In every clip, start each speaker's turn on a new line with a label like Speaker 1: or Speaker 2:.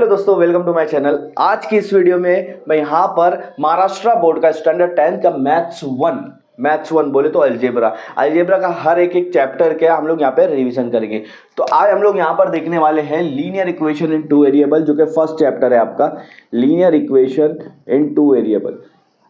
Speaker 1: Hello दोस्तों, welcome to my channel. आज की इस वीडियो में मैं यहाँ पर महाराष्ट्र बोर्ड का स्टैंडर्ड 10 का मैथ्स वन बोले तो अलजेब्रा का हर एक चैप्टर के हम लोग यहाँ पे रिवीजन करेंगे। तो आज हम लोग यहाँ पर देखने वाले हैं linear equation in two variable, जो कि फर्स्ट चैप्टर है आपका linear equation in two variable.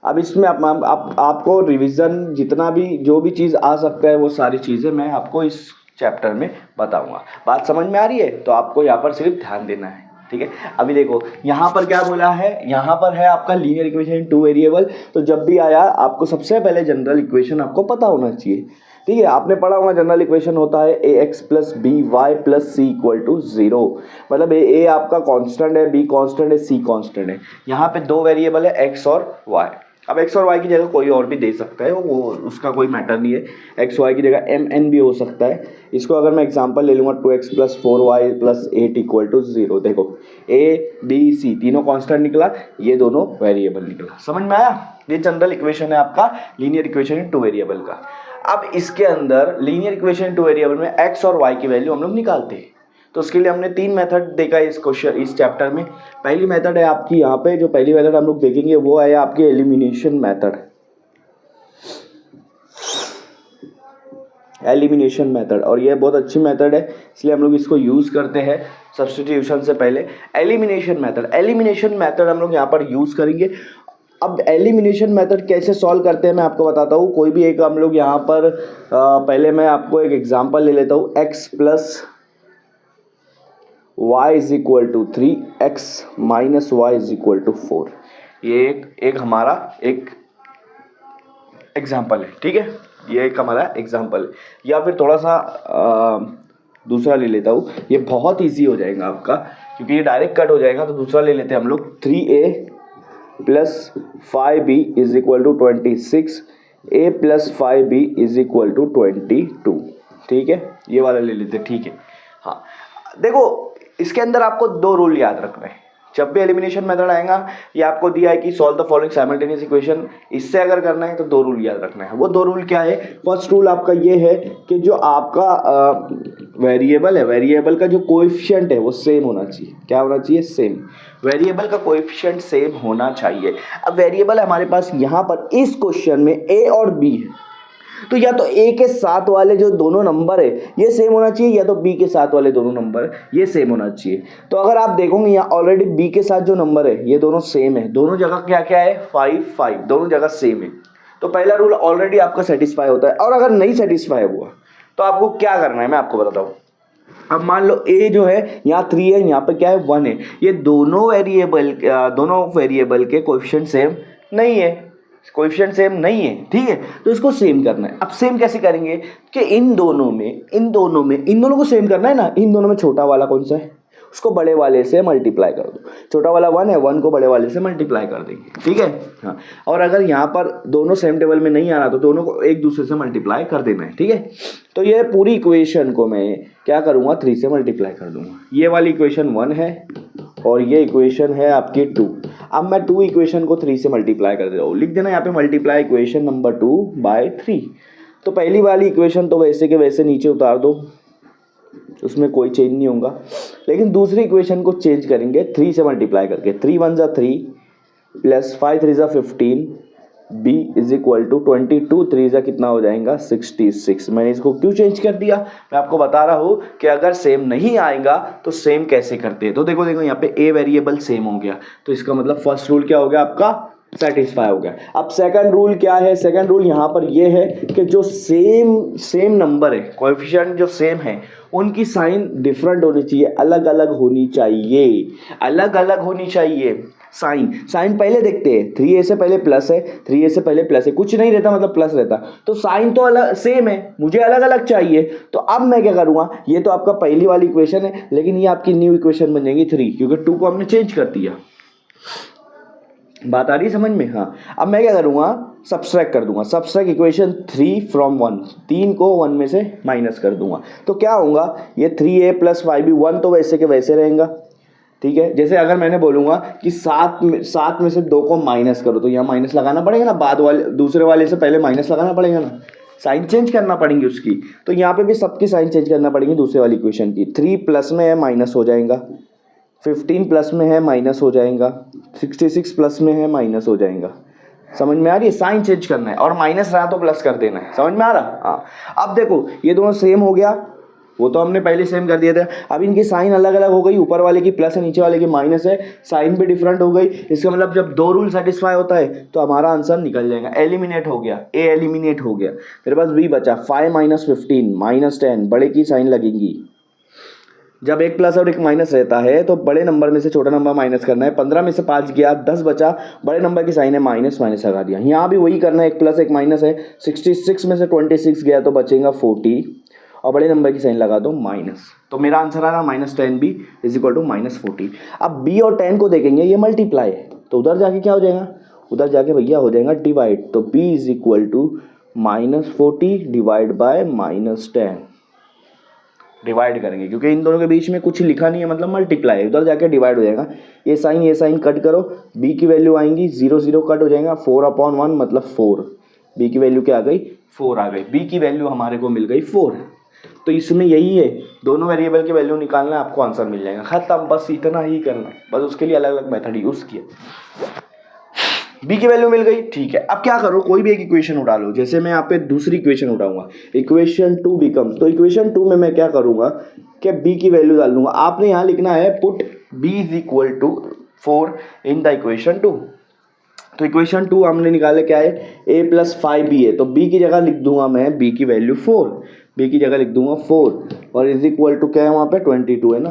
Speaker 1: अब इसमें आपको रिवीजन जितना भी जो भी चीज़ आ सकता है वो सारी चीज़ें मैं आपको इस चैप्टर में बताऊंगा। बात समझ में आ रही है? तो आपको यहाँ पर सिर्फ ध्यान देना है, ठीक है। अभी देखो यहाँ पर क्या बोला है, यहाँ पर है आपका linear equation in two variable. तो जब भी आया आपको सबसे पहले जनरल इक्वेशन आपको पता होना चाहिए, ठीक है। आपने पढ़ा होगा जनरल इक्वेशन होता है ax plus B Y plus C equal to 0। मतलब ए आपका कांस्टेंट है, बी कांस्टेंट है, सी कांस्टेंट है। यहाँ पे दो वेरिएबल है x और y। अब x और y की जगह कोई और भी दे सकता है, वो उसका कोई मैटर नहीं है। x y की जगह m n भी हो सकता है। इसको अगर मैं एग्जांपल ले लूँगा 2x plus 4y plus 8 equal to 0। देखो a b c तीनों कांस्टेंट निकला, ये दोनों वेरिएबल निकला। समझ में आया? ये जनरल इक्वेशन है आपका linear equation in two variable का। अब इसके अंदर linear equation in two variable में x और y की वैल्यू हम लोग निकालते हैं। तो उसके लिए हमने तीन मेथड देखा है इस चैप्टर में। पहली मेथड है आपकी यहाँ पे, जो पहली मेथड हम लोग देखेंगे वो है आपकी एलिमिनेशन मेथड। और ये बहुत अच्छी मेथड है, इसलिए हम लोग इसको यूज़ करते हैं सब्स्टिट्यूशन से पहले। एलिमिनेशन मेथड हम लोग यहाँ पर यूज़ करेंगे। अब एलिमिनेशन मेथड कैसे सॉल्व करते हैं मैं आपको बताता हूँ। कोई भी एक हम लोग यहाँ पर पहले मैं आपको एक एग्जांपल ले लेता हूँ। x plus y is equal to 3, x minus Y is equal to 4। ये एक हमारा एक एग्जाम्पल है, ठीक है। ये एक हमारा एग्जाम्पल है। या फिर थोड़ा सा दूसरा ले लेता हूँ, ये बहुत इजी हो जाएगा आपका, क्योंकि ये डायरेक्ट कट हो जाएगा। तो दूसरा ले लेते हैं हम लोग 3a plus 5b is equal to 26, a plus 5b is equal to 22, ठीक है। ये वाला ले लेते हैं, ठीक है। हाँ देखो, इसके अंदर आपको दो रूल याद रखना है। जब भी एलिमिनेशन मेथड आएगा, ये आपको दिया है कि solve the following simultaneous equation, इससे अगर करना है तो दो रूल याद रखना है। वो दो रूल क्या है? फर्स्ट रूल आपका ये है कि जो आपका वेरिएबल है, वेरिएबल का जो कोएफिशिएंट है वो सेम होना चाहिए। क्या होना चाहिए? सेम। वेरिएबल का कोएफिशिएंट सेम होना चाहिए। अब वेरिएबल हमारे पास यहाँ पर इस क्वेश्चन में a और b है, तो या तो a के साथ वाले जो दोनों नंबर है ये सेम होना चाहिए, या तो b के साथ वाले दोनों नंबर ये सेम होना चाहिए। तो अगर आप देखोगे यहाँ ऑलरेडी b के साथ जो नंबर है ये दोनों सेम है। दोनों जगह क्या क्या है? 5 5, दोनों जगह सेम है। तो पहला रूल ऑलरेडी आपका सेटिस्फाई होता है। और अगर नहीं सेटिस्फाई हुआ तो आपको क्या करना है मैं आपको बताता हूँ। अब मान लो a जो है यहाँ 3 है, यहाँ पे क्या है 1 है। ये दोनों वेरिएबल के कोएफिशिएंट सेम नहीं है, कोएफिशिएंट सेम नहीं है, ठीक है। तो इसको सेम करना है। अब सेम कैसे करेंगे कि इन दोनों को सेम करना है ना। इन दोनों में छोटा वाला कौन सा है उसको बड़े वाले से मल्टीप्लाई कर दो। छोटा वाला 1 है, 1 को बड़े वाले से मल्टीप्लाई कर देंगे, ठीक है। हाँ, और अगर यहाँ पर दोनों सेम टेबल में नहीं आ रहा तो दोनों को एक दूसरे से मल्टीप्लाई कर देना है, ठीक है। तो ये पूरी इक्वेशन को मैं क्या करूँगा? 3 से मल्टीप्लाई कर दूंगा। ये वाली इक्वेशन 1 है और ये इक्वेशन है आपकी 2। अब मैं 2 इक्वेशन को 3 से मल्टीप्लाई कर दे रहा हूँ। लिख देना यहाँ पे मल्टीप्लाई इक्वेशन नंबर 2 बाय 3। तो पहली वाली इक्वेशन तो वैसे के वैसे नीचे उतार दो, उसमें कोई चेंज नहीं होगा। लेकिन दूसरी इक्वेशन को चेंज करेंगे 3 से मल्टीप्लाई करके। 3 1 ज़ा 3 प्लस 5 3 ज़ा 15 b इज इक्वल टू 22, 3 ज़ा कितना हो जाएगा? 66। मैंने इसको क्यों चेंज कर दिया? मैं आपको बता रहा हूँ कि अगर सेम नहीं आएगा तो सेम कैसे करते हैं। तो देखो यहाँ पे a वेरिएबल सेम हो गया, तो इसका मतलब फर्स्ट रूल क्या हो गया आपका? सेटिस्फाई हो गया। अब सेकंड रूल क्या है? सेकंड रूल यहाँ पर ये है कि जो सेम नंबर है, कोएफिशिएंट जो सेम है, उनकी साइन डिफरेंट होनी चाहिए, अलग अलग होनी चाहिए। साइन पहले देखते हैं। 3a से पहले प्लस है, 3a से पहले प्लस है, कुछ नहीं रहता मतलब प्लस रहता, तो साइन तो अलग सेम है, मुझे अलग अलग चाहिए। तो अब मैं क्या करूँगा? ये तो आपका पहली वाली इक्वेशन है, लेकिन ये आपकी न्यू इक्वेशन बन जाएगी 3, क्योंकि 2 को हमने चेंज कर दिया। बात आ रही है समझ में? हाँ। अब मैं क्या करूँगा? सब्सट्रैक्ट कर दूंगा। सब्सट्रैक्ट इक्वेशन 3 फ्रॉम 1, 3 को 1 में से माइनस कर दूंगा। तो क्या होगा? ये 3a प्लस 5b, 1 तो वैसे के वैसे रहेगा, ठीक है। जैसे अगर मैंने बोलूँगा कि 7 में से 2 को माइनस करो, तो यहाँ माइनस लगाना पड़ेगा ना, बाद वाले दूसरे वाले से पहले माइनस लगाना पड़ेगा ना, साइन चेंज करना पड़ेंगी उसकी। तो यहाँ पे भी सबकी साइन चेंज करना पड़ेगी दूसरे वाली इक्वेशन की। 3 प्लस में है, माइनस हो जाएगा, 15 प्लस में है माइनस हो जाएगा, 66 प्लस में है माइनस हो जाएगा। समझ में आ रही है? साइन चेंज करना है और माइनस रहा तो प्लस कर देना है। समझ में आ रहा? हाँ। अब देखो ये दोनों सेम हो गया, वो तो हमने पहले सेम कर दिया था। अब इनकी साइन अलग अलग हो गई, ऊपर वाले की प्लस है नीचे वाले की माइनस है, साइन भी डिफरेंट हो गई। इसका मतलब जब दो रूल सेटिस्फाई होता है तो हमारा आंसर निकल जाएगा। एलिमिनेट हो गया, ए एलिमिनेट हो गया। मेरे पास बी बचा 5 माइनस 15 माइनस 10, बड़े की साइन लगेंगी। जब एक प्लस और एक माइनस रहता है तो बड़े नंबर में से छोटा नंबर माइनस करना है। 15 में से 5 गया, 10 बचा, बड़े नंबर की साइन है माइनस, माइनस लगा दिया। यहाँ भी वही करना है, एक प्लस एक माइनस है। 66 में से 26 गया तो बचेगा 40 और बड़े नंबर की साइन लगा दो माइनस। तो मेरा आंसर आ रहा -10 बी इज इक्वल टू -40। अब बी और 10 को देखेंगे, ये मल्टीप्लाई है तो उधर जाके क्या हो जाएगा, उधर जाके भैया हो जाएगा डिवाइड। तो B is equal to -40 divide by -10। Divide करेंगे क्योंकि इन दोनों के बीच में कुछ लिखा नहीं है, मतलब मल्टीप्लाई है, उधर जाके डिवाइड हो जाएगा। ये साइन कट करो, बी की वैल्यू आएंगी 0 0 कट हो जाएगा, 4/1 मतलब 4। बी की वैल्यू क्या आ गई, 4 आ गई। बी की वैल्यू हमारे को मिल गई 4। तो इसमें यही है, दोनों वेरिएबल की वैल्यू निकालना है, आपको आंसर मिल जाएगा। खत्म, बस इतना ही करना है, बस उसके लिए अलग अलग मेथड यूज़ किया। बी की वैल्यू मिल गई, ठीक है। अब क्या करो, कोई भी एक इक्वेशन उठा लो। जैसे मैं यहाँ पे दूसरी इक्वेशन उठाऊंगा, इक्वेशन 2 बिकम्स, तो इक्वेशन 2 में मैं क्या करूंगा कि बी की वैल्यू डाल दूंगा। आपने यहाँ लिखना है put B is equal to 4 in the equation 2। तो इक्वेशन 2 हमने निकाले क्या है, a प्लस 5b है, तो b की जगह लिख दूंगा मैं b की वैल्यू 4, b की जगह लिख दूंगा 4 और इज इक्वल टू क्या है वहाँ पे 22 है ना।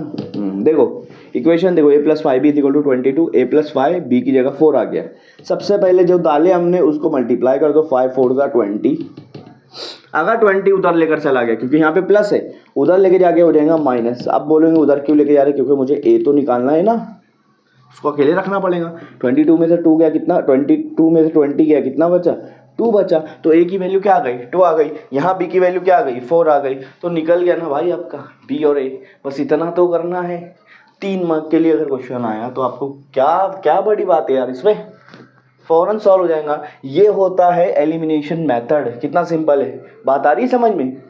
Speaker 1: देखो इक्वेशन देखो, a plus 5b is equal to 22, a plus 5 b की जगह 4 आ गया। सबसे पहले जो डाले हमने उसको मल्टीप्लाई कर दो, 5 4 का 20। अगर 20 उधर लेकर चला गया क्योंकि यहाँ पे प्लस है, उधर लेके जाके हो जाएगा माइनस। अब बोलेंगे उधर क्यों लेके जा रहे, क्योंकि मुझे a तो निकालना है ना, उसको अकेले रखना पड़ेगा। 22 में से 2 गया कितना, 22 में से 20 गया कितना बचा, 2 बचा। तो a की वैल्यू क्या आ गई, 2 आ गई। यहाँ b की वैल्यू क्या आ गई, 4 आ गई। तो निकल गया ना भाई आपका b और a। बस इतना तो करना है। 3 मार्क के लिए अगर क्वेश्चन आया तो आपको क्या क्या बड़ी बात है यार, इसमें फौरन सॉल्व हो जाएगा। ये होता है एलिमिनेशन मेथड। कितना सिंपल है, बात आ रही है समझ में?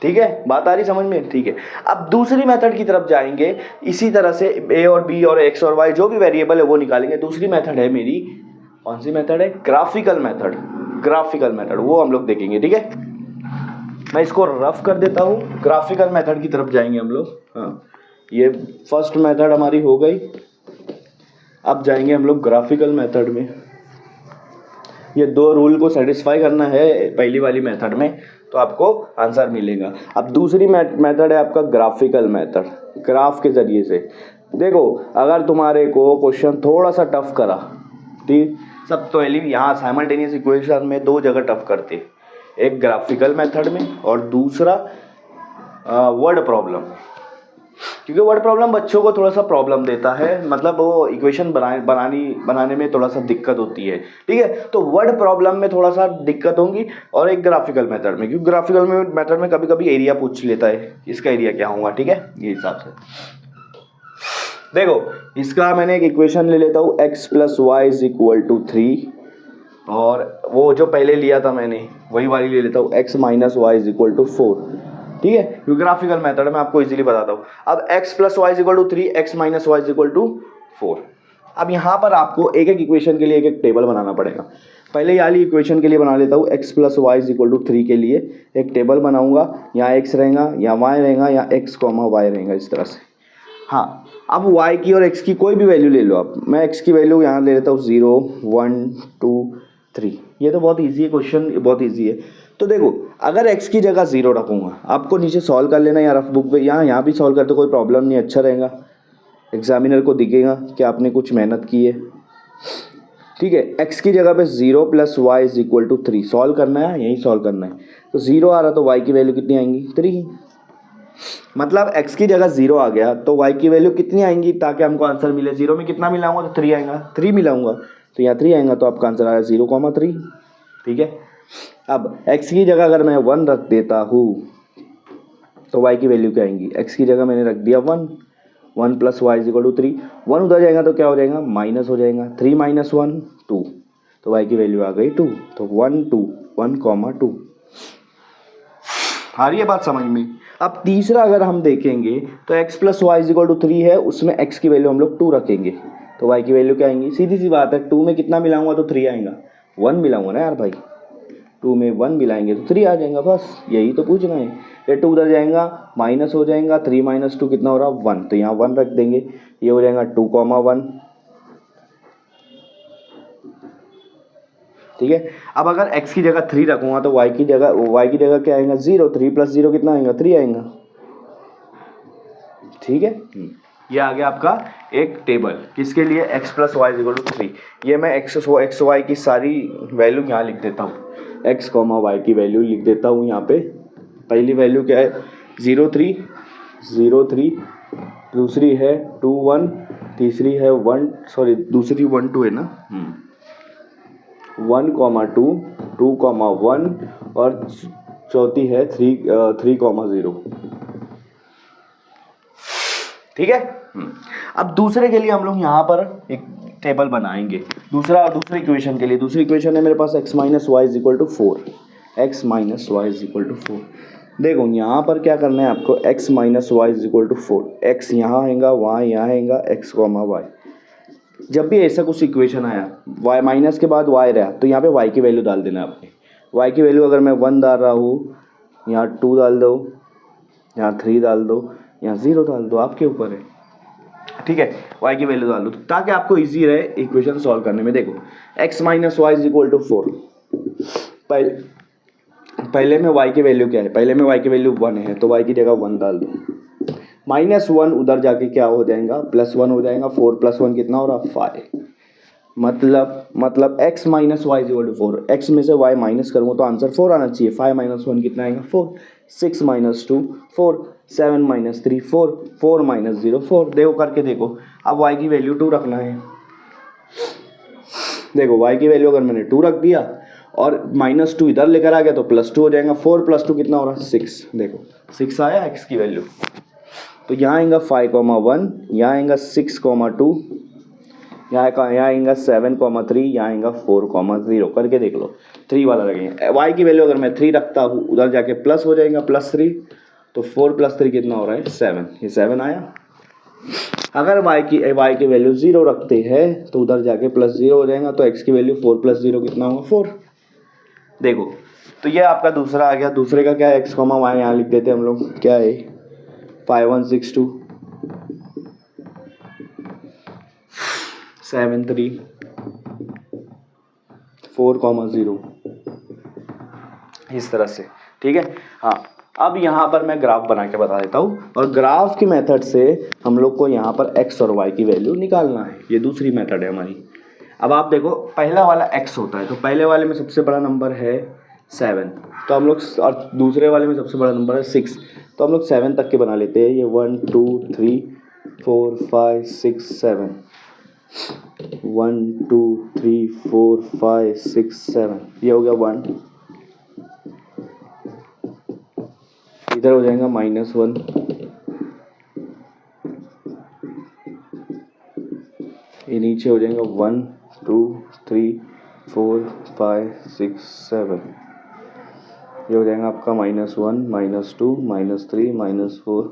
Speaker 1: ठीक है, बात आ रही समझ में? ठीक है। अब दूसरी मेथड की तरफ जाएंगे। इसी तरह से a और b और x और y जो भी वेरिएबल है वो निकालेंगे। दूसरी मेथड है मेरी, कौन सी मेथड है, ग्राफिकल मेथड। ग्राफिकल मेथड वो हम लोग देखेंगे, ठीक है। मैं इसको रफ कर देता हूँ, ग्राफिकल मेथड की तरफ जाएंगे हम लोग। हाँ, ये फर्स्ट मेथड हमारी हो गई। अब जाएंगे हम लोग ग्राफिकल मेथड में। ये दो रूल को सेटिस्फाई करना है पहली वाली मेथड में तो आपको आंसर मिलेगा। अब दूसरी मेथड है आपका ग्राफिकल मेथड, ग्राफ के ज़रिए से। देखो अगर तुम्हारे को क्वेश्चन थोड़ा सा टफ करा, ठीक, सब तो यहाँ साइमल्टेनियस इक्वेशन में दो जगह टफ करते, एक ग्राफिकल मेथड में और दूसरा वर्ड प्रॉब्लम। क्योंकि वर्ड प्रॉब्लम बच्चों को थोड़ा सा प्रॉब्लम देता है, मतलब वो इक्वेशन बनाने में थोड़ा सा दिक्कत होती है, ठीक है। तो वर्ड प्रॉब्लम में थोड़ा सा दिक्कत होगी और एक ग्राफिकल मेथड में, क्योंकि ग्राफिकल मेथड में कभी कभी एरिया पूछ लेता है, इसका एरिया क्या होगा, ठीक है, ये हिसाब से। देखो इसका मैंने एक इक्वेशन ले लेता हूँ, x plus Y is equal to 3 और वो जो पहले लिया था मैंने वही वाली ले लेता हूँ, x minus Y is equal to 4, ठीक है। क्योंकि ग्राफिकल मेथड में आपको इजीली बताता हूँ। अब x plus Y is equal to 3, x minus Y is equal to 4। अब यहाँ पर आपको एक एक इक्वेशन के लिए एक एक टेबल बनाना पड़ेगा। पहले ये वाली इक्वेशन के लिए बना लेता हूँ, x plus Y is equal to 3 के लिए एक टेबल बनाऊंगा। यहाँ x रहेगा, यहाँ y रहेगा, यहाँ x कॉमा वाई रहेगा, इस तरह से। हाँ, अब y की और x की कोई भी वैल्यू ले लो आप। मैं x की वैल्यू यहाँ ले लेता हूँ 0 1 2 3। ये तो बहुत ईजी है क्वेश्चन, बहुत ईजी है। तो देखो अगर x की जगह 0 रखूँगा, आपको नीचे सॉल्व कर लेना या रफ बुक पे, यहाँ भी सॉल्व करते कोई प्रॉब्लम नहीं, अच्छा रहेगा, एग्जामिनर को दिखेगा कि आपने कुछ मेहनत की है, ठीक है। x की जगह पे 0 plus Y is equal to 3 solve करना है, यही सॉल्व करना है। तो 0 आ रहा तो y की वैल्यू कितनी आएंगी, 3। मतलब x की जगह 0 आ गया तो y की वैल्यू कितनी आएंगी ताकि हमको आंसर मिले। 0 में कितना मिलाऊंगा तो 3 आएगा, 3 मिलाऊंगा तो यहाँ 3 आएगा, तो आपका आंसर आएगा 0,3, ठीक है। अब x की जगह अगर मैं 1 रख देता हूँ तो y की वैल्यू क्या आएंगी, x की जगह मैंने रख दिया 1, 1 plus Y is equal to 3, 1 उधर जाएगा तो क्या हो जाएगा, माइनस हो जाएगा, 3 माइनस 1 2, तो y की वैल्यू आ गई 2। तो 1 2 1,2। आ रही है बात समझ में? अब तीसरा अगर हम देखेंगे तो x plus Y is equal to 3 है, उसमें x की वैल्यू हम लोग 2 रखेंगे तो y की वैल्यू क्या आएंगी, सीधी सी बात है 2 में कितना मिलाऊंगा तो 3 आएगा, 1 मिलाऊंगा ना यार भाई, 2 में 1 मिलाएंगे तो 3 आ जाएगा, बस यही तो पूछना है। ये 2 उधर जाएगा माइनस हो जाएगा, 3 माइनस 2 कितना हो रहा 1, तो यहाँ 1 रख देंगे, ये हो जाएगा 2,1। ठीक है, अब अगर x की जगह 3 रखूंगा तो y की जगह क्या आएगा 0, 3 प्लस 0 कितना आएगा 3 आएगा। ठीक है, ये आ गया आपका एक टेबल किसके लिए, x plus y equal to 3। ये मैं एक्स वाई की सारी वैल्यू यहाँ लिख देता हूँ, x कॉमा वाई की वैल्यू लिख देता हूँ यहाँ पे। पहली वैल्यू क्या है 0,3, दूसरी है 2,1, तीसरी है 2 है ना 1,2, 2,1 और चौथी है 3,0। ठीक है, अब दूसरे के लिए हम लोग यहाँ पर एक टेबल बनाएंगे। दूसरे इक्वेशन के लिए, दूसरी इक्वेशन है मेरे पास x minus Y is equal to 4, x minus Y is equal to 4। देखो यहाँ पर क्या करना है आपको, x minus Y is equal to 4, x यहाँ आएगा, y यहाँ आएगा, x कॉमा वाई। जब भी ऐसा कुछ इक्वेशन आया y माइनस के बाद y रहा तो यहाँ पे y की वैल्यू डाल देना आपने। y की वैल्यू अगर मैं 1 डाल रहा हूँ, यहाँ 2 डाल दो, यहाँ 3 डाल दो, यहाँ 0 डाल दो, आपके ऊपर है। ठीक है, y की वैल्यू डाल दो ताकि आपको इजी रहे इक्वेशन सॉल्व करने में। देखो x minus Y is equal to 4, पहले में y की वैल्यू क्या है, पहले में y की वैल्यू 1 है तो y की जगह 1 डाल दो, -1 उधर जाके क्या हो जाएगा +1 हो जाएगा, 4 + 1 कितना हो रहा 5। मतलब x minus Y is equal to 4, x में से y माइनस करूँगा तो आंसर 4 आना चाहिए। 5 - 1 कितना आएगा 4, 6 - 2 4, 7 - 3 4, 4 - 0 4। देखो करके देखो, अब y की वैल्यू 2 रखना है। देखो y की वैल्यू अगर मैंने 2 रख दिया और -2 इधर लेकर आ गया तो +2 हो जाएगा, 4 + 2 कितना हो रहा है 6। देखो 6 आया x की वैल्यू, तो यहाँ आएगा 5,1, यहाँ आएगा 6,2, यहाँ आएगा 7,3, यहाँ आएगा 4,0। करके देख लो, 3 वाला लगेगा। y की वैल्यू अगर मैं 3 रखता हूँ उधर जाके प्लस हो जाएगा +3, तो 4 + 3 कितना हो रहा है 7, ये 7 आया। अगर y की वैल्यू 0 रखते हैं तो उधर जाके +0 हो जाएगा, तो x की वैल्यू 4 + 0 कितना होगा 4। देखो तो ये आपका दूसरा आ गया। दूसरे का क्या है, x, y यहाँ लिख देते हैं हम लोग, क्या है 5162 73 4,0, इस तरह से। ठीक है, हाँ अब यहाँ पर मैं ग्राफ बना के बता देता हूँ, और ग्राफ की मेथड से हम लोग को यहाँ पर x और y की वैल्यू निकालना है। ये दूसरी मेथड है हमारी। अब आप देखो, पहला वाला x होता है तो पहले वाले में सबसे बड़ा नंबर है 7, तो हम लोग, और दूसरे वाले में सबसे बड़ा नंबर है 6, तो हम लोग 7 तक के बना लेते हैं। ये 1 2 3 4 5 6 7, 1 2 3 4 5 6 7, ये हो गया 1, इधर हो जाएगा -1, ये नीचे हो जाएगा 1 2 3 4 5 6 7, ये हो जाएगा आपका -1 -2 -3 -4।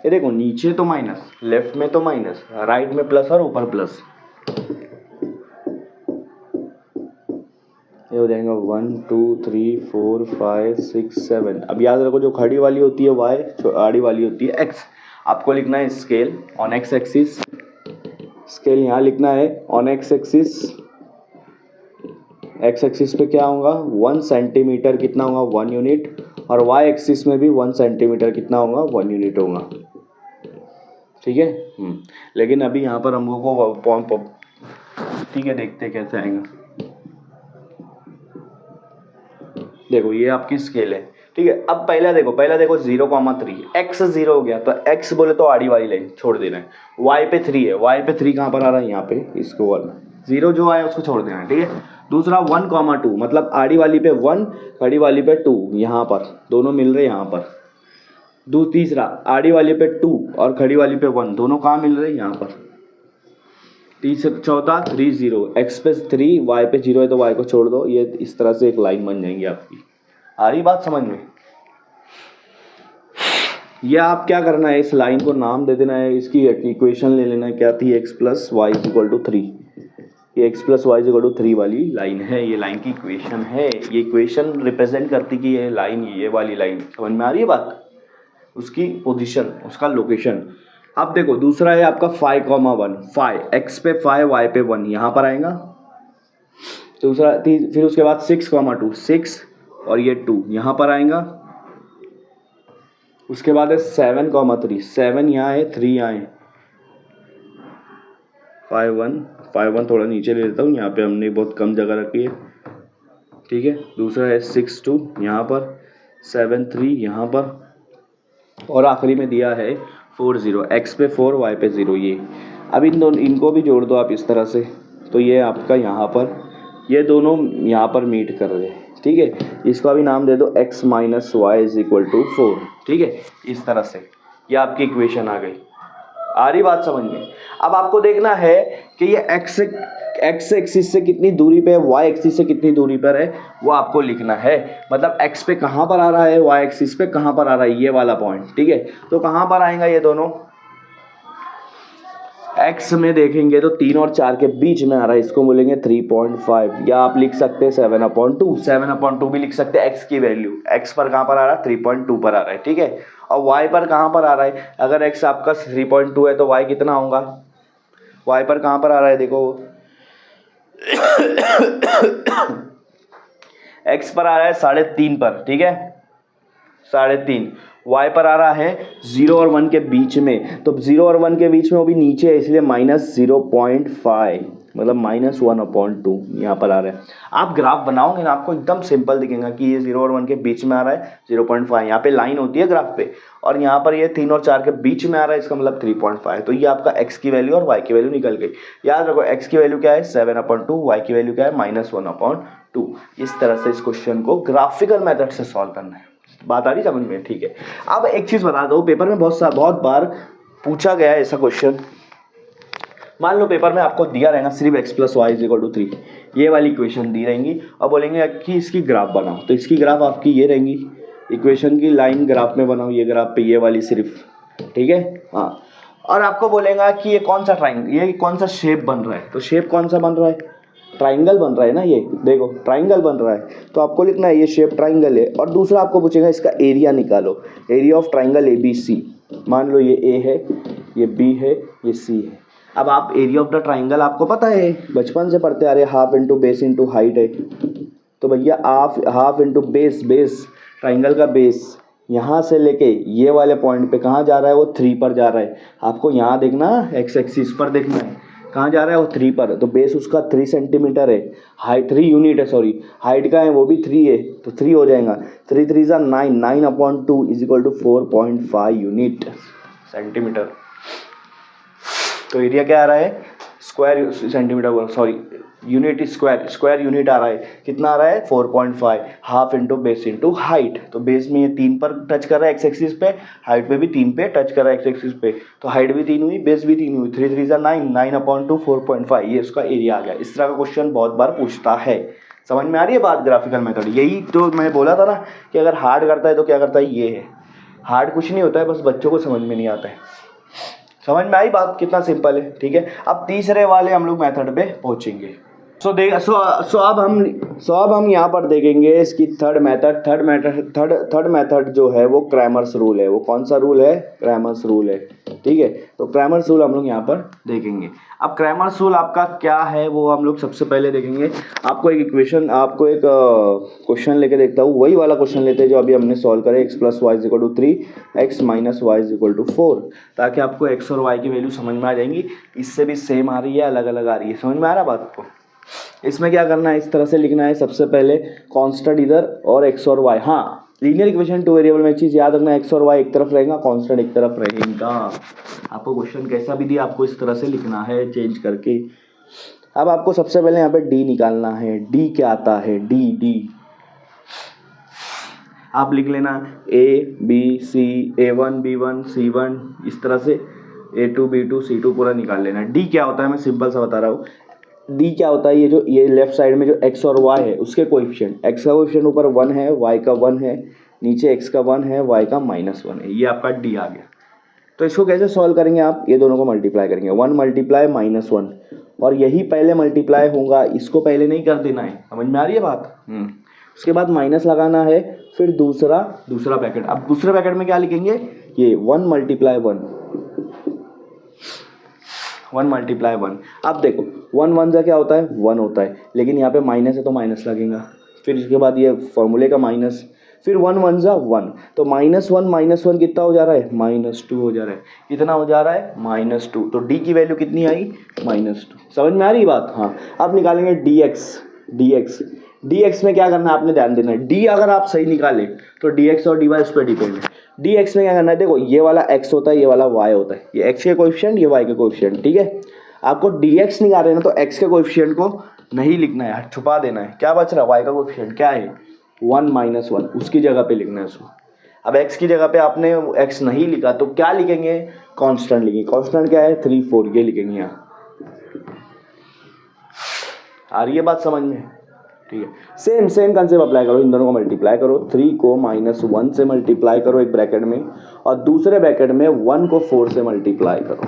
Speaker 1: ये देखो नीचे तो माइनस, लेफ्ट में तो माइनस, राइट में प्लस और ऊपर प्लस। ये हो जाएगा 1 2 3 4 5 6 7। अब याद रखो, जो खड़ी वाली होती है y, जो आड़ी वाली होती है x। आपको लिखना है scale on x axis, scale यहाँ लिखना है on x axis. x axis पे क्या होगा 1 सेंटीमीटर कितना होगा 1 यूनिट, और y एक्सिस में भी 1 सेंटीमीटर कितना होगा 1 यूनिट होगा। ठीक है, लेकिन अभी यहाँ पर हम लोगों को, ठीक है देखते हैं कैसे आएगा। देखो ये आपकी स्केल है। ठीक है, अब पहला देखो 0,3, x 0 हो गया तो x बोले तो आड़ी वाली लाइन छोड़ देना है। y पे 3 है, y पे 3 कहाँ पर आ रहा है यहाँ पे, इसको 1, 0 जो आया उसको छोड़ देना है। ठीक है, दूसरा 1,2, मतलब आड़ी वाली पे 1, खड़ी वाली पे 2, यहाँ पर दोनों मिल रहे यहाँ पर। तीसरा आड़ी वाली पे 2 और खड़ी वाली पे 1, दोनों कहाँ मिल रहे यहाँ पर। चौथा 3 0, x पे 3 y पे 0 है तो y को छोड़ दो। ये इस तरह से एक लाइन बन जाएंगी आपकी। आ रही बात समझ में। या आप क्या करना है, इस लाइन को नाम दे देना है, इसकी इक्वेशन ले लेना है, क्या थी, x plus y equal to 3। ये x plus y equal to 3 वाली लाइन है, ये लाइन की इक्वेशन है। ये इक्वेशन रिप्रेजेंट करती कि ये लाइन, ये वाली लाइन, समझ में आ रही है बात, उसकी पोजीशन, उसका लोकेशन। अब देखो दूसरा है आपका 5,1, 5 x पे 5 y पे 1 यहाँ पर आएगा। दूसरा फिर उसके बाद 6,2, 6 और ये 2 यहाँ पर आएगा। उसके बाद है 7,3, 7 यहाँ है, 3 यहाँ है। 5,1 थोड़ा नीचे ले लेता हूँ, यहाँ पे हमने बहुत कम जगह रखी है, ठीक है। दूसरा है 6,2 यहाँ पर, 7,3 यहाँ पर, और आखिरी में दिया है 4,0, x पे 4 y पे 0 ये। अब इनको भी जोड़ दो आप इस तरह से, तो ये आपका यहाँ पर, ये दोनों यहाँ पर मीट कर रहे हैं, ठीक है। इसका भी नाम दे दो x minus Y is equal to 4, ठीक है। इस तरह से ये आपकी इक्वेशन आ गई। आ रही बात समझ में? अब आपको देखना है कि ये x एक्सिस से कितनी दूरी पे है, y एक्सिस से कितनी दूरी पर है, वो आपको लिखना है। मतलब x पे कहाँ पर आ रहा है, y एक्सिस पे कहाँ पर आ रहा है, ये वाला पॉइंट, ठीक है। तो कहाँ पर आएगा ये दोनों, x में देखेंगे तो 3 और 4 के बीच में आ रहा है, इसको बोलेंगे 3.5, या आप लिख सकते हैं 7/2, 7/2 भी लिख सकते हैं। x की वैल्यू, x पर कहाँ पर आ रहा है, 3.2 पर आ रहा है, ठीक है। और y पर कहाँ पर आ रहा है, अगर x आपका 3.2 है तो y कितना होगा, y पर कहाँ पर आ रहा है, देखो x पर आ रहा है 3.5 पर, ठीक है, 3.5। y पर आ रहा है 0 और 1 के बीच में, तो 0 और 1 के बीच में वो भी नीचे है, इसलिए -0.5, मतलब -1/2 यहाँ पर आ रहा है। आप ग्राफ बनाओगे ना, आपको एकदम सिंपल दिखेगा कि ये 0 और 1 के बीच में आ रहा है 0.5, यहाँ पे लाइन होती है ग्राफ पे, और यहाँ पर ये 3 और 4 के बीच में आ रहा है, इसका मतलब 3.5। तो ये आपका x की वैल्यू और y की वैल्यू निकल गई। याद रखो x की वैल्यू क्या है 7/2, y की वैल्यू क्या है -1/2। इस तरह से इस क्वेश्चन को ग्राफिकल मेथड से सॉल्व करना है। बात आ रही समझ में, ठीक है। अब एक चीज बता दो, पेपर में बहुत बार पूछा गया है ऐसा क्वेश्चन। मान लो पेपर में आपको दिया रहेगा सिर्फ x plus Y is equal to 3, ये वाली इक्वेशन दी रहेंगी, और बोलेंगे कि इसकी ग्राफ बनाओ, तो इसकी ग्राफ आपकी ये रहेंगी, इक्वेशन की लाइन ग्राफ में बनाओ, ये ग्राफ पे ये वाली सिर्फ, ठीक है, हाँ। और आपको बोलेगा कि ये कौन सा ट्राइंगल, ये कौन सा शेप बन रहा है, तो शेप कौन सा बन रहा है, ट्राइंगल बन रहा है ना, ये देखो ट्राइंगल बन रहा है, तो आपको लिखना है ये शेप ट्राइंगल है। और दूसरा आपको पूछेगा इसका एरिया निकालो, एरिया ऑफ ट्राइंगल ABC। मान लो ये A है, ये B है, ये C है। अब आप एरिया ऑफ द ट्राइंगल आपको पता है, बचपन से पढ़ते आ रहे, half into base into height है, तो भैया हाफ इंटू बेस, ट्राइंगल का बेस यहाँ से लेके ये वाले पॉइंट पे कहाँ जा रहा है, वो 3 पर जा रहा है। आपको यहाँ देखना, x एक्सिस पर देखना है, कहाँ जा रहा है वो 3 पर, तो बेस उसका 3 सेंटीमीटर है, हाइट 3 यूनिट है, सॉरी हाइट का है वो भी 3 है, तो 3 हो जाएगा, 3 3 ज़ा 9, 9/2 is equal to 4.5 unit centimetre. तो एरिया क्या आ रहा है, square centimetre, sorry unit square unit आ रहा है, कितना आ रहा है 4.5, half into base into height. तो बेस में ये 3 पर टच कर रहा है x एक्सिस पे, हाइट पे भी 3 पे टच कर रहा है x एक्सिस पे, तो हाइट भी 3 हुई, बेस भी 3 हुई, 3 3 ज़ा 9, 9/2 4.5, ये उसका एरिया आ गया। इस तरह का क्वेश्चन बहुत बार पूछता है। समझ में आ रही है बात, ग्राफिकल मेथड। यही तो मैं बोला था ना कि अगर हार्ड करता है तो क्या करता है, ये है हार्ड, कुछ नहीं होता है, बस बच्चों को समझ में नहीं आता है। समझ में आई बात, कितना सिंपल है, ठीक है। अब तीसरे वाले हम लोग मेथड पे पहुंचेंगे। सो अब हम यहाँ पर देखेंगे इसकी थर्ड मेथड जो है वो क्रैमर्स रूल है। वो कौन सा रूल है, क्रैमर्स रूल है, ठीक है। तो क्रैमर्स रूल हम लोग यहाँ पर देखेंगे। अब क्रैमर्स रूल आपका क्या है वो हम लोग सबसे पहले देखेंगे। आपको एक क्वेश्चन लेके देखता हूँ, वही वाला क्वेश्चन लेते हैं जो अभी हमने सॉल्व करे, x plus Y is equal to 3, x minus Y is equal to 4, ताकि आपको x और y की वैल्यू समझ में आ जाएंगी। इससे भी सेम आ रही है, अलग अलग आ रही है, समझ में आ रहा बात को। इसमें क्या करना है, इस तरह से लिखना है, सबसे पहले कांस्टेंट इधर और x और y। हाँ, लीनियर इक्वेशन 2 वेरिएबल में एक चीज़ याद रखना, x और y एक तरफ रहेगा, कांस्टेंट एक तरफ रहेगा। आपको क्वेश्चन कैसा भी दिया आपको इस तरह से लिखना है, चेंज करके। अब आपको सबसे पहले यहाँ पे d निकालना है। d क्या आता है, d आप लिख लेना a b c a1 b1 c1, इस तरह से a2 b2 c2 पूरा निकाल लेना। d क्या होता है, मैं सिंपल सा बता रहा हूँ। डी क्या होता है, ये लेफ्ट साइड में जो x और y है उसके कोएफिशिएंट, x का कोएफिशिएंट ऊपर 1 है, y का 1 है, नीचे x का 1 है, y का -1 है, ये आपका d आ गया। तो इसको कैसे सॉल्व करेंगे आप, ये दोनों को मल्टीप्लाई करेंगे, 1 मल्टीप्लाई -1, और यही पहले मल्टीप्लाई होगा, इसको पहले नहीं कर देना है, समझ में आ रही है बात। उसके बाद माइनस लगाना है, फिर दूसरा ब्रैकेट। अब दूसरे ब्रैकेट में क्या लिखेंगे, ये 1 मल्टीप्लाई 1, 1 मल्टीप्लाई 1। अब देखो 1 1 का क्या होता है, 1 होता है, लेकिन यहाँ पे माइनस है तो माइनस लगेगा, फिर इसके बाद ये फॉर्मूले का माइनस, फिर 1 1 1, तो -1 कितना हो जा रहा है, -2 हो जा रहा है। कितना हो जा रहा है, -2। तो d की वैल्यू कितनी आई, -2। समझ में आ रही बात। हाँ, अब निकालेंगे dx में क्या करना है, आपने ध्यान देना है, d अगर आप सही निकाले तो dx और dy उस पर डिपेंड है। dx में क्या करना है, देखो ये वाला x होता है, ये वाला y होता है, ये x के कोएफिशिएंट, ये y के कोएफिशिएंट, ठीक है। आपको dx निकालना है ना, तो x के कोएफिशिएंट को नहीं लिखना है, छुपा देना है। क्या बच रहा है, y का कोएफिशिएंट क्या है, 1 -1, उसकी जगह पे लिखना है उसको। अब x की जगह पे आपने x नहीं लिखा तो क्या लिखेंगे, कांस्टेंट लिखेंगे। कांस्टेंट क्या है, 3 4, ये लिखेंगे यहाँ। आ रही है बात समझ में, ठीक है। सेम कंसेप्ट अप्लाई करो, इन दोनों को मल्टीप्लाई करो, 3 को -1 से मल्टीप्लाई करो एक ब्रैकेट में, और दूसरे ब्रैकेट में 1 को 4 से मल्टीप्लाई करो।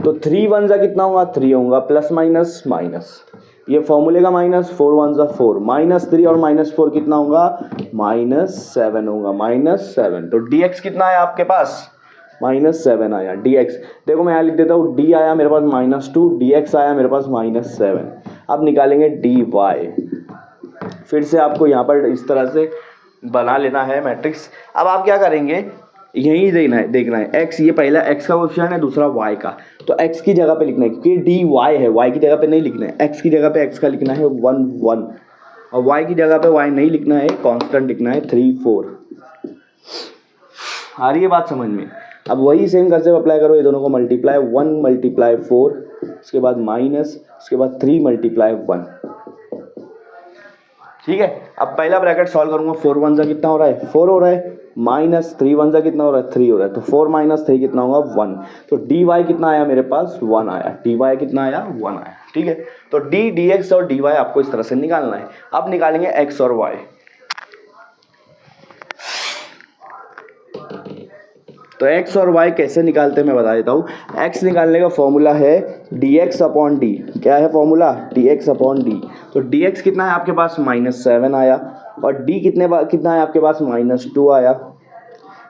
Speaker 1: तो 3 1 जा कितना होगा, 3 होगा, प्लस माइनस माइनस, ये फॉर्मूले का माइनस, 4 1 जा 4, -3 और -4 कितना होगा, -7 होगा, -7। तो dx कितना है आपके पास, -7 आया dx। देखो मैं यहाँ लिख देता हूँ, d आया मेरे पास -2, dx आया मेरे पास -7। अब निकालेंगे dy, फिर से आपको यहाँ पर इस तरह से बना लेना है मैट्रिक्स। अब आप क्या करेंगे, यही देखना है x, ये पहला x का कोएफिशिएंट है, दूसरा y का, तो x की जगह पे लिखना है, क्योंकि dy है, y की जगह पे नहीं लिखना है, x की जगह पे x का लिखना है 1 1, और y की जगह पे y नहीं लिखना है, कांस्टेंट लिखना है 3 4। आ रही है बात समझ में। अब वही सेम कंसेप्ट अप्लाई करो, ये दोनों को मल्टीप्लाई, 1 मल्टीप्लाई 4, उसके बाद माइनस, उसके बाद 3 मल्टीप्लाई 1, ठीक है। अब पहला ब्रैकेट सॉल्व करूंगा, 4 1 जा कितना हो रहा है, 4 हो रहा है, -3 1 जा कितना हो रहा है, 3 हो रहा है, तो 4 - 3 कितना होगा, 1। तो dy कितना आया मेरे पास, 1 आया, dy कितना आया, 1 आया, ठीक है। तो d dx और dy आपको इस तरह से निकालना है। अब निकालेंगे x और y। तो x और y कैसे निकालते हैं मैं बता देता हूँ। x निकालने का फॉर्मूला है dx/d, क्या है फॉर्मूला, dx/d। तो dx कितना है आपके पास, -7 आया, और d कितना है आपके पास, -2 आया।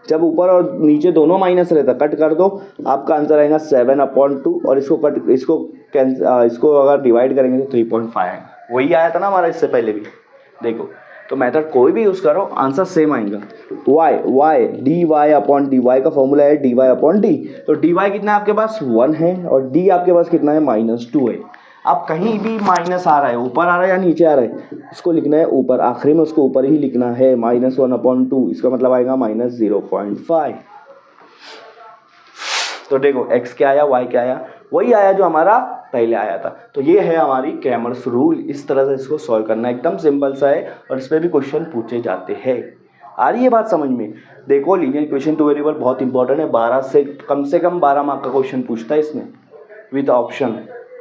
Speaker 1: जब ऊपर और नीचे दोनों माइनस रहता, कट कर दो, आपका आंसर आएगा 7/2, और इसको अगर डिवाइड करेंगे तो 3.5 आएगा। वही आया था ना हमारा इससे पहले भी, देखो। तो मेथड कोई भी यूज़ करो, आंसर सेम आएगा। y dy का फॉर्मूला है dy/d। तो dy कितना है आपके पास, 1 है, और d आपके पास कितना है, -2 है। अब कहीं भी माइनस आ रहा है, ऊपर आ रहा है या नीचे आ रहा है, उसको लिखना है ऊपर, आखिरी में उसको ऊपर ही लिखना है, -1/2, इसका मतलब आएगा -0.5। तो देखो x क्या आया, y क्या आया, वही आया जो हमारा पहले आया था। तो ये है हमारी क्रैमर्स रूल, इस तरह से इसको सॉल्व करना है, एकदम सिंपल सा है, और इस पर भी क्वेश्चन पूछे जाते हैं। आ रही है बात समझ में। देखो लीनियर इक्वेशन टू वेरिएबल बहुत इंपॉर्टेंट है, 12 से कम 12 मार्क का क्वेश्चन पूछता है इसमें विद ऑप्शन,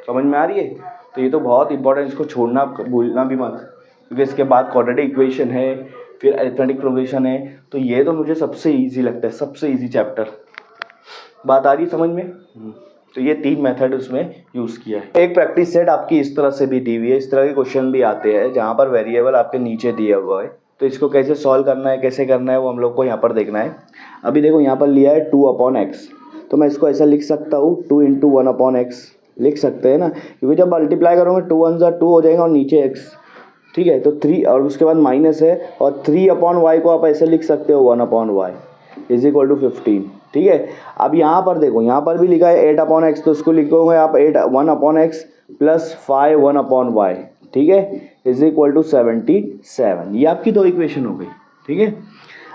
Speaker 1: समझ में आ रही है। तो ये तो बहुत इंपॉर्टेंट, इसको छोड़ना भूलना भी मत, क्योंकि इसके बाद क्वाड्रेटिक इक्वेशन है, फिर अरिथमेटिक प्रोग्रेशन है। तो ये तो मुझे सबसे ईजी लगता है, सबसे ईजी चैप्टर। बात आ रही है समझ में। तो ये 3 मेथड उसमें यूज़ किया है। एक प्रैक्टिस सेट आपकी इस तरह से भी दी हुई है, इस तरह के क्वेश्चन भी आते हैं जहाँ पर वेरिएबल आपके नीचे दिया हुआ है। तो इसको कैसे सॉल्व करना है, कैसे करना है, वो हम लोग को यहाँ पर देखना है। अभी देखो यहाँ पर लिया है 2/x, तो मैं इसको ऐसा लिख सकता हूँ 2 × 1/x लिख सकते हैं ना, क्योंकि जब मल्टीप्लाई करोगे 2 1 जा 2 हो जाएगा, और नीचे x, ठीक है। तो 3 और उसके बाद माइनस है, और 3/y को आप ऐसे लिख सकते हो 1/y = 15, ठीक है। अब यहाँ पर देखो, यहाँ पर भी लिखा है 8/x, तो उसको लिखोगे आप 1/x + 5 1/y, ठीक है, = 77। ये आपकी 2 इक्वेशन हो गई, ठीक है।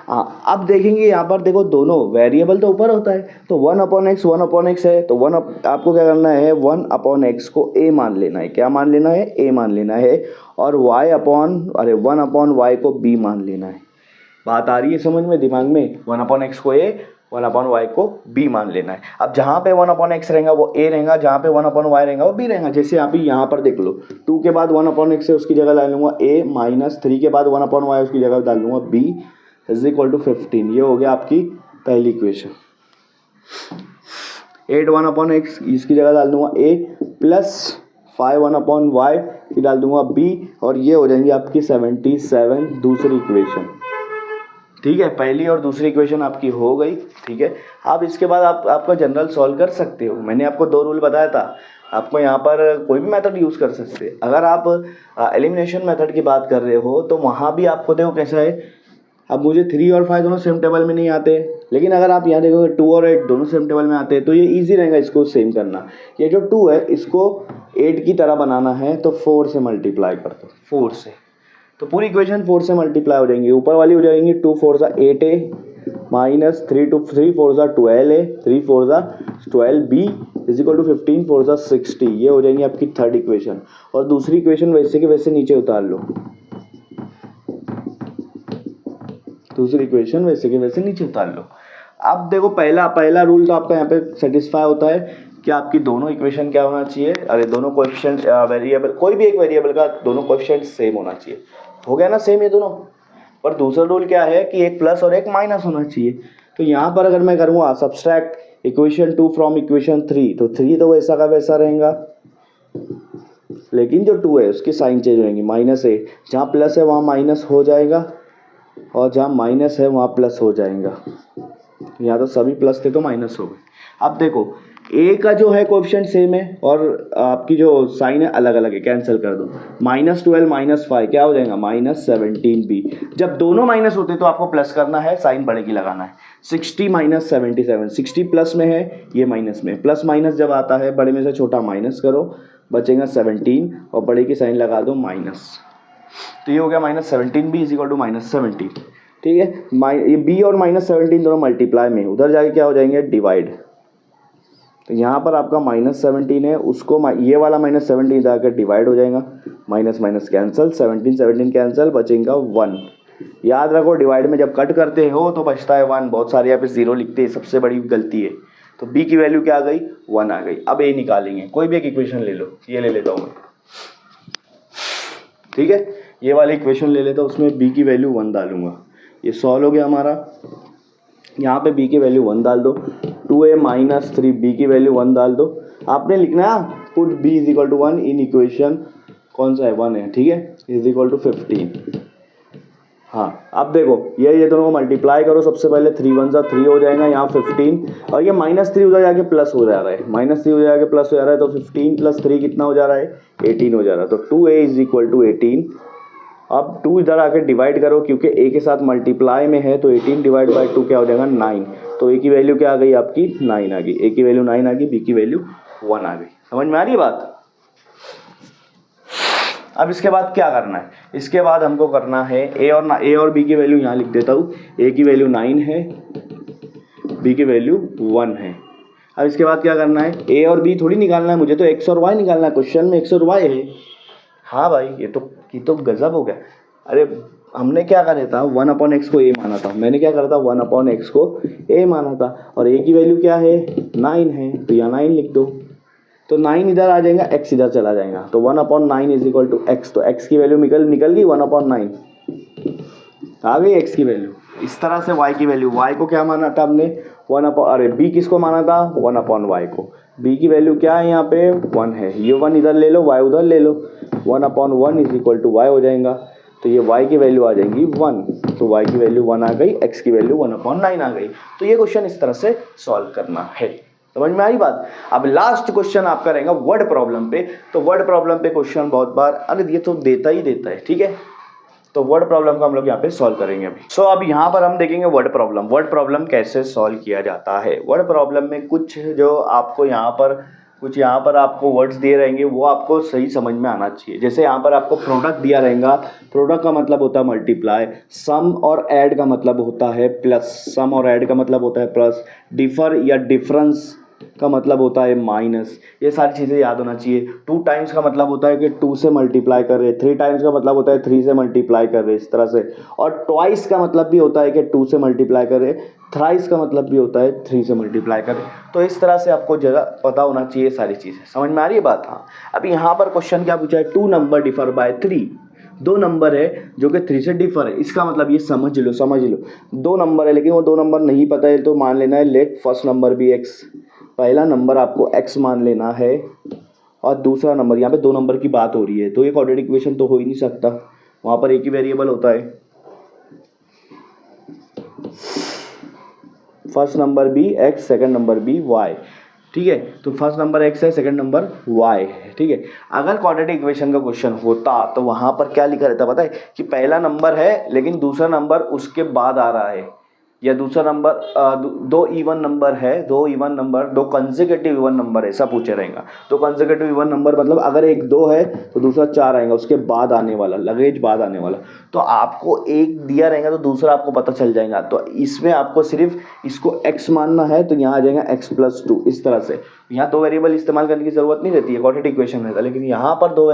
Speaker 1: अब देखेंगे यहाँ पर, देखो दोनों वेरिएबल तो ऊपर होता है, तो 1/x है, तो आपको क्या करना है, 1/x को a मान लेना है। क्या मान लेना है, a मान लेना है, और 1/y को b मान लेना है। बात आ रही है समझ में, दिमाग में। 1/x को a, 1/y को b मान लेना है। अब जहाँ पे 1/x रहेगा वो a रहेगा, जहाँ पे 1/y रहेगा वो b रहेगा। जैसे आप यहाँ पर देख लो, 2 के बाद 1/x है, उसकी जगह डाल लूँगा a, -3 के बाद 1/y उसकी जगह डाल लूँगा b, इज इक्वल टू 15। ये हो गया आपकी पहली इक्वेशन। 8 1 अपॉन एक्स, इसकी जगह डाल दूंगा a प्लस 5 1 अपॉन वाई, ये डाल दूंगा b, और ये हो जाएंगी आपकी 77 दूसरी इक्वेशन। ठीक है, पहली और दूसरी इक्वेशन आपकी हो गई। ठीक है, अब इसके बाद आप आपका जनरल सॉल्व कर सकते हो। मैंने आपको 2 रूल बताया था, आपको यहाँ पर कोई भी मेथड यूज़ कर सकते हैं। अगर आप एलिमिनेशन मेथड की बात कर रहे हो तो वहाँ भी आपको देखो कैसा है। अब मुझे 3 और 5 दोनों सेम टेबल में नहीं आते, लेकिन अगर आप यहाँ देखोगे 2 और 8 दोनों सेम टेबल में आते हैं तो ये ईजी रहेगा इसको सेम करना। ये जो 2 है इसको 8 की तरह बनाना है तो 4 से मल्टीप्लाई कर दो, 4 से, तो पूरी इक्वेशन 4 से मल्टीप्लाई हो जाएंगी। ऊपर वाली हो जाएंगी 2 4 सा 8a माइनस 3 4 सा 12a 3 4 सा 12b इज इक्वल टू 15 4 सा 60। ये हो जाएंगी आपकी थर्ड इक्वेशन। और दूसरी इक्वेशन वैसे के वैसे नीचे उतार लो, दूसरी इक्वेशन वैसे के वैसे नीचे उतार लो। अब देखो पहला रूल तो आपका यहाँ पे सेटिस्फाई होता है कि आपकी दोनों इक्वेशन क्या होना चाहिए, अरे दोनों कोएफिशिएंट वेरिएबल, कोई भी एक वेरिएबल का दोनों कोएफिशिएंट सेम होना चाहिए। हो गया ना सेम ये दोनों। पर दूसरा रूल क्या है कि एक प्लस और एक माइनस होना चाहिए। तो यहाँ पर अगर मैं करूँगा सब्सट्रैक्ट इक्वेशन 2 फ्रॉम इक्वेशन 3, तो 3 तो वैसा का वैसा रहेगा, लेकिन जो 2 है उसकी साइन चेंज होएंगी। माइनस ए, जहाँ प्लस है वहाँ माइनस हो जाएगा, और जहाँ माइनस है वहाँ प्लस हो जाएगा। यहाँ तो सभी प्लस थे तो माइनस हो गए। अब देखो ए का जो है कोएफिशिएंट सेम है और आपकी जो साइन है अलग अलग है, कैंसिल कर दो। -12 -5 क्या हो जाएगा -17b। जब दोनों माइनस होते तो आपको प्लस करना है, साइन बड़े की लगाना है। 60 -77, 60 प्लस में है, ये माइनस में। प्लस माइनस जब आता है बड़े में से छोटा माइनस करो, बचेगा 17 और बड़े की साइन लगा दो माइनस। तो ये हो गया -17b इज इक्वल टू -17। ठीक है, ये b और -17 दोनों मल्टीप्लाई में, उधर जाके क्या हो जाएंगे डिवाइड। तो यहाँ पर आपका -17 है, उसको ये वाला -17 जाकर डिवाइड हो जाएगा, माइनस माइनस कैंसिल, 17 कैंसिल, बचेगा 1। याद रखो डिवाइड में जब कट करते हो तो बचता है 1। बहुत सारे यहाँ पे 0 लिखते हैं, सबसे बड़ी गलती है। तो b की वैल्यू क्या आ गई 1 आ गई। अब a निकालेंगे, कोई भी एक इक्वेशन ले लो, ये ले लेता हूँ मैं। ठीक है, ये वाली इक्वेशन ले लेता हूँ, उसमें b की वैल्यू 1 डालूंगा। ये सॉल्व हो गया हमारा। यहाँ पे b की वैल्यू 1 डाल दो, 2a माइनस 3b की वैल्यू 1 डाल दो। आपने लिखना है put b is equal to 1 in equation, कौन सा है 1 है, ठीक है, इज इक्वल टू 15। हाँ, अब देखो ये दोनों को मल्टीप्लाई करो। सबसे पहले 3 1 3 हो जाएगा, यहाँ 15, और ये -3 उधर जाके प्लस हो जा रहा है, -3 उधर जाके प्लस हो जा रहा है, तो 15 प्लस 3 कितना हो जा रहा है 18 हो जा रहा है। तो 2a इज इक्वल टू 18। अब 2 इधर आके डिवाइड करो, क्योंकि a के साथ मल्टीप्लाई में है, तो 18 डिवाइड बाई 2 क्या हो जाएगा 9। तो a की वैल्यू क्या आ गई आपकी 9 आ गई, a की वैल्यू 9 आ गई, b की वैल्यू 1 आ गई। समझ में आ रही है बात। अब इसके बाद क्या करना है, इसके बाद हमको करना है a और b की वैल्यू यहाँ लिख देता हूँ। a की वैल्यू 9 है, b की वैल्यू 1 है। अब इसके बाद क्या करना है, a और b थोड़ी निकालना है मुझे, तो x और y निकालना है। क्वेश्चन में x और y है। हाँ भाई, ये तो गजब हो गया। अरे हमने क्या करा था, 1/x को a माना था। मैंने क्या करा था, 1/x को a माना था, और a की वैल्यू क्या है 9 है, तो यहाँ 9 लिख दो। तो 9 इधर आ जाएगा, x इधर चला जाएगा, तो 1/9 इज इक्वल टू x। तो x की वैल्यू निकल गई 1/9 आ गई x की वैल्यू। इस तरह से y की वैल्यू, y को क्या माना था हमने b किसको माना था 1/y को। b की वैल्यू क्या है यहाँ पे 1 है, ये 1 इधर ले लो, y उधर ले लो, 1/1 इज इक्वल टू y हो जाएगा। तो ये y की वैल्यू आ जाएगी 1, तो y की वैल्यू 1 आ गई, x की वैल्यू 1/9 आ गई। तो ये क्वेश्चन इस तरह से सॉल्व करना है। समझ में आई बात। अब लास्ट क्वेश्चन आपका रहेगा वर्ड प्रॉब्लम पे। तो वर्ड प्रॉब्लम पे क्वेश्चन बहुत बार, अरे ये तो देता ही देता है, ठीक है। तो वर्ड प्रॉब्लम को हम लोग यहाँ पे सॉल्व करेंगे अभी। सो अब यहाँ पर हम देखेंगे वर्ड प्रॉब्लम। वर्ड प्रॉब्लम कैसे सॉल्व किया जाता है। वर्ड प्रॉब्लम में कुछ जो आपको यहाँ पर आपको वर्ड्स दिए रहेंगे, वो आपको सही समझ में आना चाहिए। जैसे यहाँ पर आपको प्रोडक्ट दिया रहेगा, प्रोडक्ट का मतलब होता है मल्टीप्लाई, सम और ऐड का मतलब होता है प्लस, सम और ऐड का मतलब होता है प्लस, डिफर या डिफरेंस का मतलब होता है माइनस। ये सारी चीज़ें याद होना चाहिए। 2 टाइम्स का मतलब होता है कि 2 से मल्टीप्लाई कर रहे, 3 टाइम्स का मतलब होता है 3 से मल्टीप्लाई कर रहे, इस तरह से। और ट्वाइस का मतलब भी होता है कि 2 से मल्टीप्लाई कर रहे, थ्राइस का मतलब भी होता है 3 से मल्टीप्लाई कर रहे। तो इस तरह से आपको जगह पता होना चाहिए सारी चीज़ें। समझ में आ रही है बात। हाँ, अब यहाँ पर क्वेश्चन क्या पूछा है, 2 नंबर डिफर बाय 3, दो नंबर है जो कि 3 से डिफर है, इसका मतलब ये समझ लो दो नंबर है, लेकिन वो दो नंबर नहीं पता है तो मान लेना है लेट फर्स्ट नंबर भी x, पहला नंबर आपको x मान लेना है और दूसरा नंबर, यहाँ पे दो नंबर की बात हो रही है तो ये क्वाड्रेटिक इक्वेशन तो हो ही नहीं सकता, वहाँ पर एक ही वेरिएबल होता है। फर्स्ट नंबर भी x, सेकंड नंबर भी y, ठीक है। तो फर्स्ट नंबर x है, सेकंड नंबर y है, ठीक है। अगर क्वाड्रेटिक इक्वेशन का क्वेश्चन होता तो वहाँ पर क्या लिखा रहता पता है कि पहला नंबर है लेकिन दूसरा नंबर उसके बाद आ रहा है, या दूसरा नंबर दो इवन नंबर है, दो इवन नंबर, दो कंसेक्यूटिव इवन नंबर ऐसा पूछे रहेगा। तो कंसेक्यूटिव इवन नंबर मतलब अगर एक 2 है तो दूसरा 4 आएगा, उसके बाद आने वाला, लगेज बाद आने वाला। तो आपको एक दिया रहेगा तो दूसरा आपको पता चल जाएगा। तो इसमें आपको सिर्फ इसको x मानना है तो यहाँ आ जाएगा x+2 इस तरह से। यहाँ दो वेरिएबल इस्तेमाल करने की जरूरत नहीं रहती है, क्वाड्रेटिक इक्वेशन रहता है, लेकिन यहाँ पर दो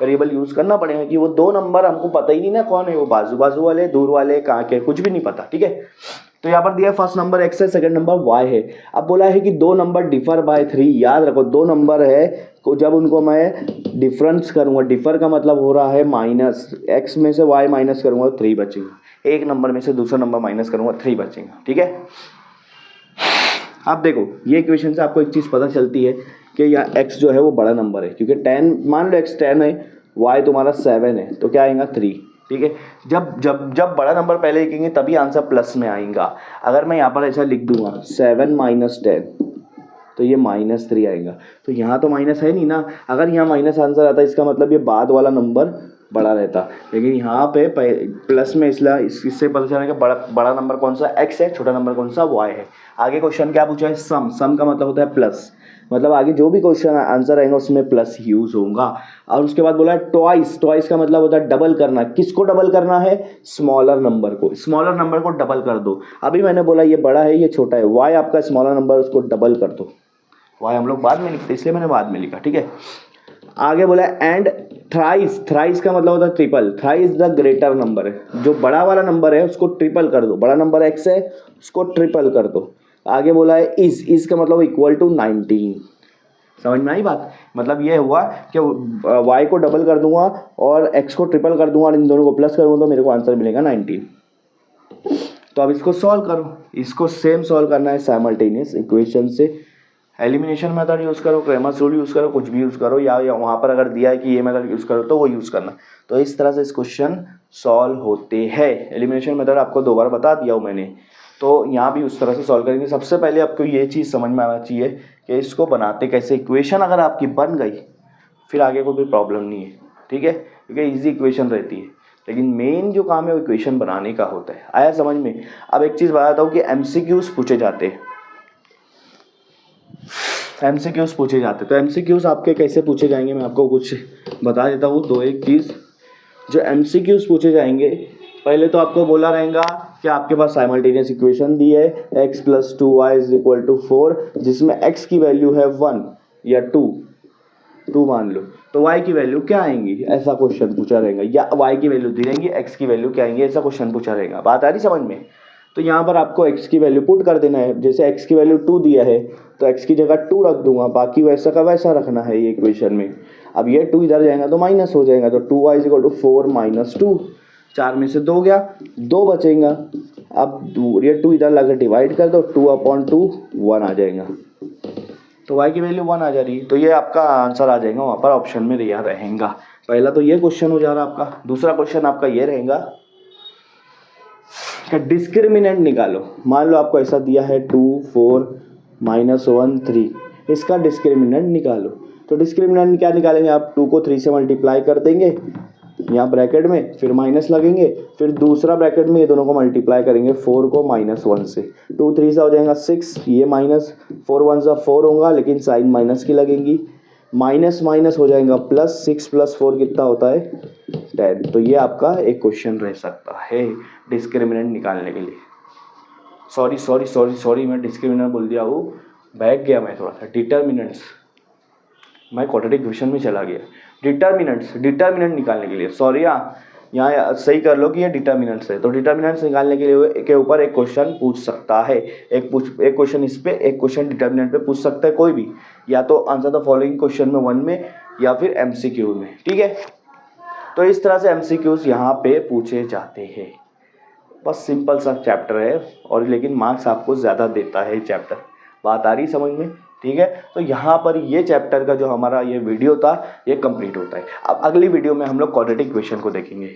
Speaker 1: वेरिएबल यूज करना पड़ेगा कि वो दो नंबर हमको पता ही नहीं ना कौन है, वो बाजू बाजू वाले, दूर वाले, कहाँ के, कुछ भी नहीं पता, ठीक है। तो यहाँ पर दिया फर्स्ट नंबर x है, सेकंड नंबर y है। अब बोला है कि दो नंबर डिफर बाय 3, याद रखो दो नंबर है तो जब उनको मैं डिफरेंस करूंगा, डिफर का मतलब हो रहा है माइनस, x में से y माइनस करूंगा तो 3 बचेगा, एक नंबर में से दूसरा नंबर माइनस करूंगा 3 बचेगा, ठीक है। अब देखो ये इक्वेशन से आपको एक चीज़ पता चलती है कि यहाँ x जो है वो बड़ा नंबर है, क्योंकि 10 मान लो x 10 है, y तुम्हारा 7 है, तो क्या आएगा 3, ठीक है। जब जब जब बड़ा नंबर पहले लिखेंगे तभी आंसर प्लस में आएगा। अगर मैं यहाँ पर ऐसा लिख दूंगा 7 - 10 तो ये -3 आएगा, तो यहाँ तो माइनस है नहीं ना। अगर यहाँ माइनस आंसर आता इसका मतलब ये बाद वाला नंबर बड़ा रहता, लेकिन यहाँ पे प्लस में, इसलिए इससे पता चलेगा बड़ा नंबर कौन सा x है, छोटा नंबर कौन सा y है। आगे क्वेश्चन क्या पूछा है, सम का मतलब होता है प्लस, मतलब आगे जो भी क्वेश्चन आंसर आएगा उसमें प्लस यूज होगा। और उसके बाद बोला ट्वाइस का मतलब होता है डबल करना। किसको डबल करना है, स्मॉलर नंबर को डबल कर दो। अभी मैंने बोला ये बड़ा है ये छोटा है, y आपका स्मॉलर नंबर, उसको डबल कर दो। y हम लोग बाद में लिखते इसलिए मैंने बाद में लिखा, ठीक है। आगे बोला एंड थ्राइस का मतलब होता है triple, thrice the greater number है, जो बड़ा वाला नंबर है उसको ट्रिपल कर दो, बड़ा नंबर x है उसको ट्रिपल कर दो। आगे बोला है इस का मतलब इक्वल टू 19, समझ में आई बात। मतलब ये हुआ कि y को डबल कर दूंगा और x को ट्रिपल कर दूंगा और इन दोनों को प्लस करूंगा तो मेरे को आंसर मिलेगा 19। तो अब इसको सॉल्व करो, इसको सेम सॉल्व करना है साइमल्टेनियस इक्वेशन से। एलिमिनेशन मेथड यूज़ करो, क्रेमर्स रूल यूज़ करो, कुछ भी यूज़ करो, या वहाँ पर अगर दिया है कि ये मेथड यूज़ करो तो वो यूज़ करना। तो इस तरह से इस क्वेश्चन सॉल्व होते हैं। एलिमिनेशन मेथड आपको 2 बार बता दिया हूँ मैंने, तो यहाँ भी उस तरह से सॉल्व करेंगे। सबसे पहले आपको ये चीज़ समझ में आना चाहिए कि इसको बनाते कैसे। इक्वेशन अगर आपकी बन गई फिर आगे कोई भी प्रॉब्लम नहीं है, ठीक है, क्योंकि ईजी इक्वेशन रहती है। लेकिन मेन जो काम है वो इक्वेशन बनाने का होता है। आया समझ में। अब एक चीज़ बताता हूँ कि MCQs पूछे जाते हैं, MCQs पूछे जाते हैं। तो MCQs आपके कैसे पूछे जाएंगे मैं आपको कुछ बता देता हूँ। दो एक चीज़ जो MCQs पूछे जाएंगे, पहले तो आपको बोला रहेगा कि आपके पास साइमल्टेनियस इक्वेशन दी है x + 2y = 4, जिसमें x की वैल्यू है 1 या 2 मान लो, तो y की वैल्यू क्या आएंगी, ऐसा क्वेश्चन पूछा रहेगा। या y की वैल्यू दी रहेंगी, x की वैल्यू क्या आएंगी, ऐसा क्वेश्चन पूछा रहेगा। बात आ रही समझ में। तो यहाँ पर आपको x की वैल्यू पुट कर देना है। जैसे x की वैल्यू 2 दिया है तो x की जगह 2 रख दूंगा, बाकी वैसा का वैसा रखना है ये इक्वेशन में। अब ये 2 इधर जाएगा तो माइनस हो जाएगा, तो 2y = 4 - 2, 4 में से 2 गया, 2 बचेगा। अब ये 2 इधर लगा डिवाइड कर दो, 2/2 1 आ जाएगा, तो y की वैल्यू 1 आ जा रही है। तो ये आपका आंसर आ जाएगा, वहाँ पर ऑप्शन में दिया रहेगा। पहला तो ये क्वेश्चन हो जा रहा आपका। दूसरा क्वेश्चन आपका ये रहेगा कि डिस्क्रिमिनेंट निकालो। मान लो आपको ऐसा दिया है 2 4 -1 3, इसका डिस्क्रिमिनेंट निकालो। तो डिस्क्रिमिनेंट क्या निकालेंगे आप, 2 को 3 से मल्टीप्लाई कर देंगे यहाँ ब्रैकेट में, फिर माइनस लगेंगे, फिर दूसरा ब्रैकेट में ये दोनों को मल्टीप्लाई करेंगे 4 को -1 से, 2 3 से हो जाएगा 6, ये माइनस 4 1 सा 4 होगा, लेकिन साइन माइनस की लगेंगी, माइनस माइनस हो जाएगा प्लस, 6 + 4 कितना होता है 10। तो ये आपका एक क्वेश्चन रह सकता है डिस्क्रिमिनेंट निकालने के लिए। सॉरी मैं डिस्क्रिमिनेंट बोल दिया हूँ, बैठ गया मैं थोड़ा सा। डिटर्मिनेंट्स, मैं क्वाड्रेटिक इक्वेशन में चला गया। डिटर्मिनेंट निकालने के लिए, सॉरी यहाँ सही कर लो कि ये डिटर्मिनेंट्स है। तो डिटर्मिनेंट्स निकालने के लिए के ऊपर एक क्वेश्चन पूछ सकता है, एक क्वेश्चन इस पे, एक क्वेश्चन डिटर्मिनेंट पे पूछ सकता है कोई भी, या तो आंसर द फॉलोइंग क्वेश्चन में 1 में या फिर MCQ में, ठीक है। तो इस तरह से MCQs यहाँ पे पूछे जाते हैं। बस सिंपल सा चैप्टर है और लेकिन मार्क्स आपको ज़्यादा देता है चैप्टर। बात आ रही समझ में? ठीक है, तो यहाँ पर ये चैप्टर का जो हमारा ये वीडियो था ये कंप्लीट होता है। अब अगली वीडियो में हम लोग क्वाड्रेटिक इक्वेशन को देखेंगे।